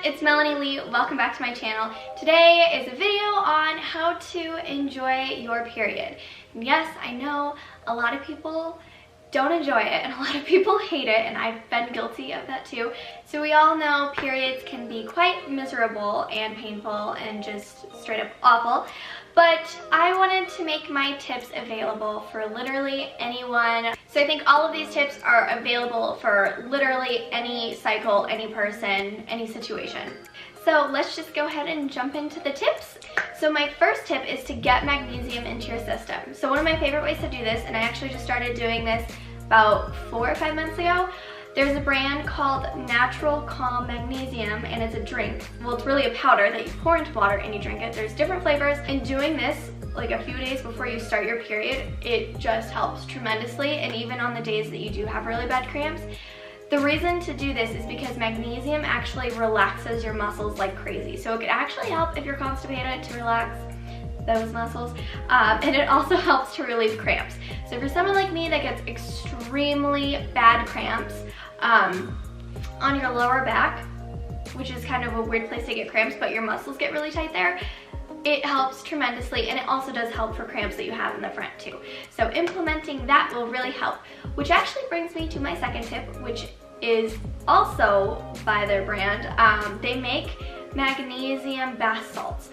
it's Melanie Lee. Welcome back to my channel. Today is a video on how to enjoy your period. And yes, I know a lot of people don't enjoy it and a lot of people hate it, and I've been guilty of that too. So we all know periods can be quite miserable and painful and just straight up awful. But I wanted to make my tips available for literally anyone. So I think all of these tips are available for literally any cycle, any person, any situation. So let's just go ahead and jump into the tips. So my first tip is to get magnesium into your system. So one of my favorite ways to do this, and I actually just started doing this about 4 or 5 months ago, there's a brand called Natural Calm Magnesium, and it's a drink. Well, it's really a powder that you pour into water and you drink it. There's different flavors, and doing this like a few days before you start your period, it just helps tremendously. And even on the days that you do have really bad cramps, the reason to do this is because magnesium actually relaxes your muscles like crazy. So it could actually help if you're constipated to relax those muscles, and it also helps to relieve cramps. So for someone like me that gets extremely bad cramps on your lower back, which is kind of a weird place to get cramps, but your muscles get really tight there, it helps tremendously, and it also does help for cramps that you have in the front too. So implementing that will really help, which actually brings me to my second tip, which is also by their brand. They make magnesium bath salts.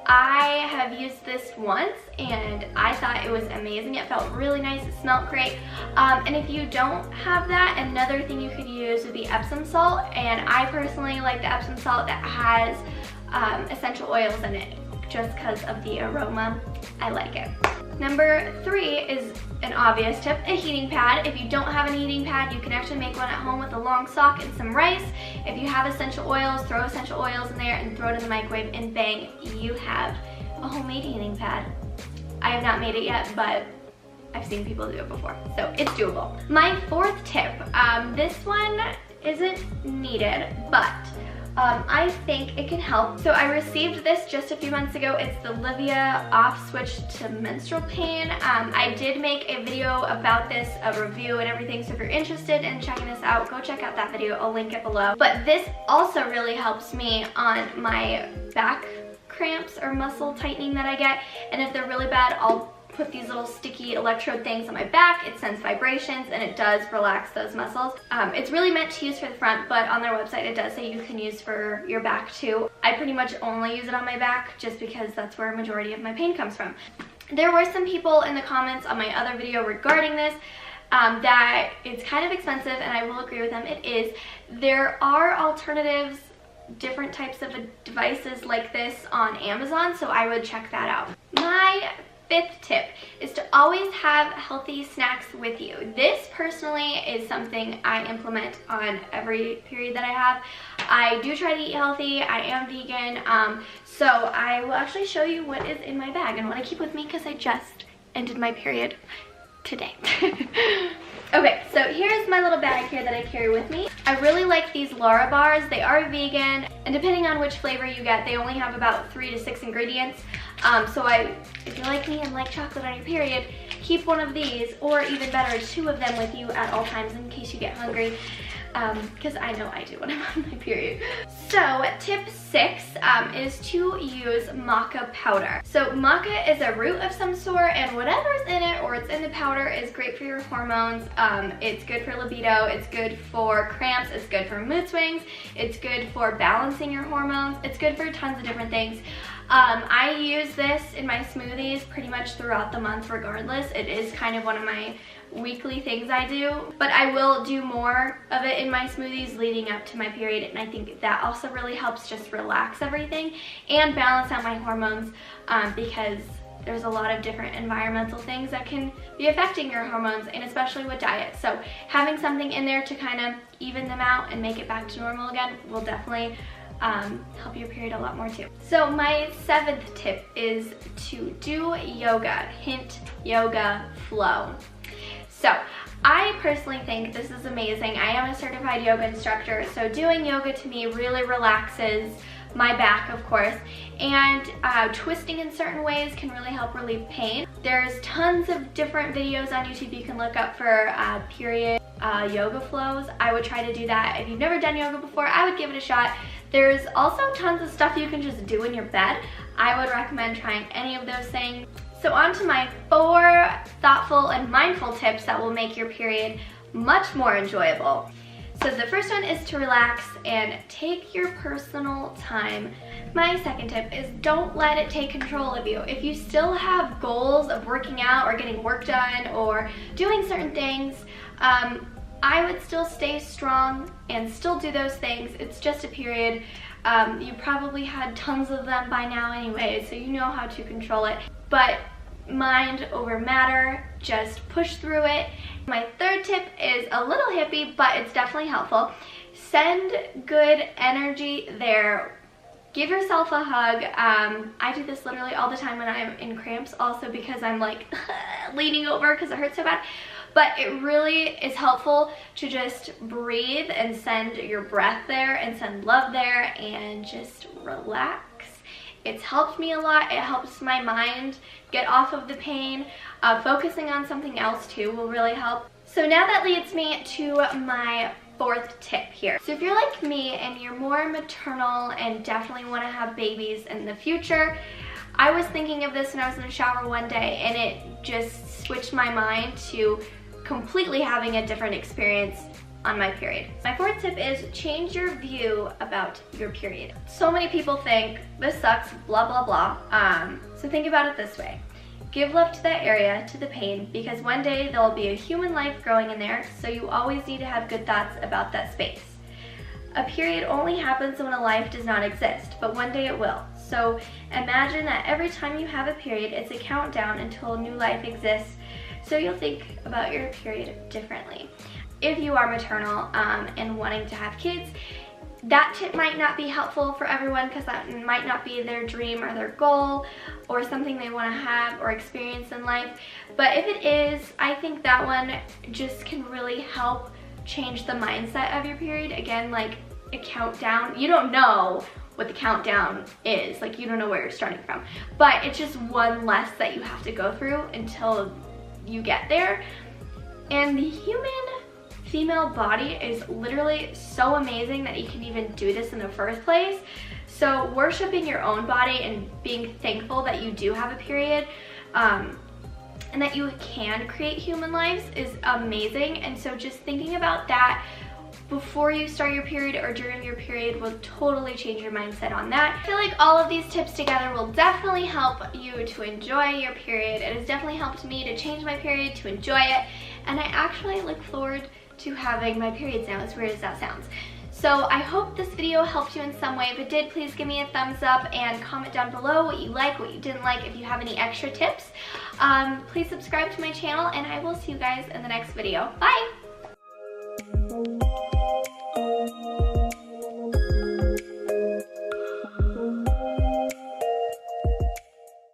I have used this once and I thought it was amazing. It felt really nice, it smelled great. And if you don't have that, another thing you could use would be Epsom salt, and I personally like the Epsom salt that has essential oils in it just because of the aroma. I like it. Number 3 is an obvious tip, a heating pad. If you don't have a heating pad, you can actually make one at home with a long sock and some rice. If you have essential oils, throw essential oils in there and throw it in the microwave, and bang, you have a homemade heating pad. I have not made it yet, but I've seen people do it before, so it's doable. My 4th tip, this one isn't needed, but I think it can help. So I received this just a few months ago. It's the Livia Off Switch to Menstrual Pain. I did make a video about this, a review and everything, so if you're interested in checking this out, go check out that video. I'll link it below. But this also really helps me on my back cramps or muscle tightening that I get, and if they're really bad, I'll put these little sticky electrode things on my back. It sends vibrations and it does relax those muscles. It's really meant to use for the front, but on their website it does say you can use for your back too. I pretty much only use it on my back just because that's where a majority of my pain comes from. There were some people in the comments on my other video regarding this that it's kind of expensive, and I will agree with them, it is. There are alternatives, different types of devices like this on Amazon, so I would check that out. My 5th tip is to always have healthy snacks with you. This personally is something I implement on every period that I have. I do try to eat healthy. I am vegan, so I will actually show you what is in my bag and what I keep with me because I just ended my period today. Okay, so here's my little bag here that I carry with me. I really like these Lara bars. They are vegan, and depending on which flavor you get, they only have about 3 to 6 ingredients. So if you're like me and like chocolate on your period, keep one of these, or even better, 2 of them with you at all times in case you get hungry, because I know I do when I'm on my period. So tip 6 is to use maca powder. So maca is a root of some sort, and whatever's in it or it's in the powder is great for your hormones. It's good for libido, it's good for cramps, it's good for mood swings, it's good for balancing your hormones, it's good for tons of different things. I use this in my smoothies pretty much throughout the month regardless. It is kind of one of my weekly things I do, but I will do more of it in my smoothies leading up to my period, and I think that also really helps just relax everything and balance out my hormones, because there's a lot of different environmental things that can be affecting your hormones, and especially with diet. So having something in there to kind of even them out and make it back to normal again will definitely help your period a lot more too. So my 7th tip is to do yoga. Hint, yoga flow. So I personally think this is amazing. I am a certified yoga instructor, so doing yoga to me really relaxes my back, of course, and twisting in certain ways can really help relieve pain. There's tons of different videos on YouTube you can look up for period yoga flows. I would try to do that. If you've never done yoga before, I would give it a shot. There's also tons of stuff you can just do in your bed. I would recommend trying any of those things. So on to my 4 thoughtful and mindful tips that will make your period much more enjoyable. So the first one is to relax and take your personal time. My second tip is don't let it take control of you. If you still have goals of working out or getting work done or doing certain things, I would still stay strong and still do those things. It's just a period. You probably had tons of them by now anyway, so you know how to control it. But mind over matter, just push through it. My third tip is a little hippie, but it's definitely helpful. Send good energy there. Give yourself a hug. I do this literally all the time when I'm in cramps, also because I'm like leaning over because it hurts so bad. But it really is helpful to just breathe and send your breath there and send love there and just relax. It's helped me a lot. It helps my mind get off of the pain. Focusing on something else too will really help. So now that leads me to my 4th tip here. So if you're like me and you're more maternal and definitely want to have babies in the future, I was thinking of this when I was in the shower one day and it just switched my mind to completely having a different experience on my period. My 4th tip is change your view about your period. So many people think this sucks, blah, blah, blah. So think about it this way. Give love to that area, to the pain, because one day there will be a human life growing in there, so you always need to have good thoughts about that space. A period only happens when a life does not exist, but one day it will. So imagine that every time you have a period, it's a countdown until a new life exists, so you'll think about your period differently. If you are maternal and wanting to have kids, that tip might not be helpful for everyone because that might not be their dream or their goal or something they want to have or experience in life. But if it is, I think that one just can really help change the mindset of your period. Again, like a countdown, you don't know what the countdown is, like you don't know where you're starting from, but it's just one less that you have to go through until you get there. And the human female body is literally so amazing that you can even do this in the first place. So worshiping your own body and being thankful that you do have a period and that you can create human lives is amazing. And so just thinking about that before you start your period or during your period will totally change your mindset on that. I feel like all of these tips together will definitely help you to enjoy your period. It has definitely helped me to change my period, to enjoy it, and I actually look forward to having my periods now, as weird as that sounds. So I hope this video helped you in some way. If it did, please give me a thumbs up and comment down below what you like, what you didn't like, if you have any extra tips. Please subscribe to my channel and I will see you guys in the next video. Bye!